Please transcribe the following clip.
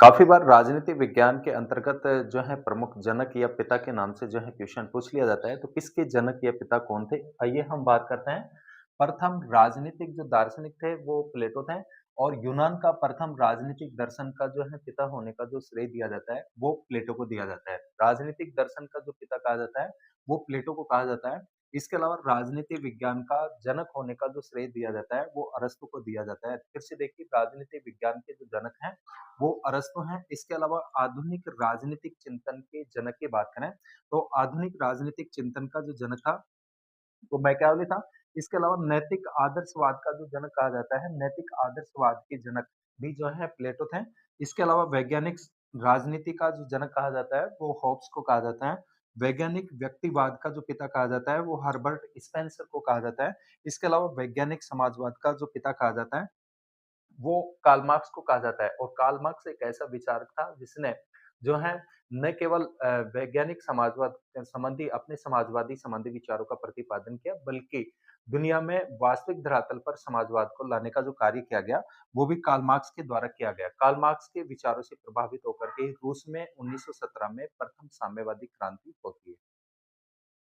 काफ़ी बार राजनीति विज्ञान के अंतर्गत जो है प्रमुख जनक या पिता के नाम से जो है क्वेश्चन पूछ लिया जाता है, तो किसके जनक या पिता कौन थे? आइए हम बात करते हैं। प्रथम राजनीतिक जो दार्शनिक थे वो प्लेटो थे और यूनान का प्रथम राजनीतिक दर्शन का जो है पिता होने का जो श्रेय दिया जाता है, वो प्लेटो को दिया जाता है। राजनीतिक दर्शन का जो पिता कहा जाता है, वो प्लेटो को कहा जाता है। इसके अलावा राजनीति विज्ञान का जनक होने का जो श्रेय दिया जाता है, वो अरस्तू को दिया जाता है। फिर से देखिए राजनीति विज्ञान के जो जनक हैं वो अरस्तू हैं। इसके अलावा आधुनिक राजनीतिक चिंतन के जनक की बात करें, तो आधुनिक राजनीतिक चिंतन का जो जनक था, वो मैकियावेली था। इसके अलावा नैतिक आदर्शवाद का जो जनक कहा जाता है, नैतिक आदर्शवाद के जनक भी जो है प्लेटो थे। इसके अलावा वैज्ञानिक राजनीति का जो जनक कहा जाता है, वो हॉब्स को कहा जाता है। वैज्ञानिक व्यक्तिवाद का जो पिता कहा जाता है, वो हर्बर्ट स्पेंसर को कहा जाता है। इसके अलावा वैज्ञानिक समाजवाद का जो पिता कहा जाता है, वो कार्ल मार्क्स को कहा जाता है और कार्ल मार्क्स एक ऐसा विचारक था जिसने जो है न केवल वैज्ञानिक समाजवाद संबंधी अपने समाजवादी संबंधी विचारों का प्रतिपादन किया, बल्कि दुनिया में वास्तविक धरातल पर समाजवाद को लाने का जो कार्य किया गया, वो भी कार्ल मार्क्स के द्वारा किया गया। कार्ल मार्क्स के विचारों से प्रभावित होकर के रूस में 1917 में प्रथम साम्यवादी क्रांति होती है।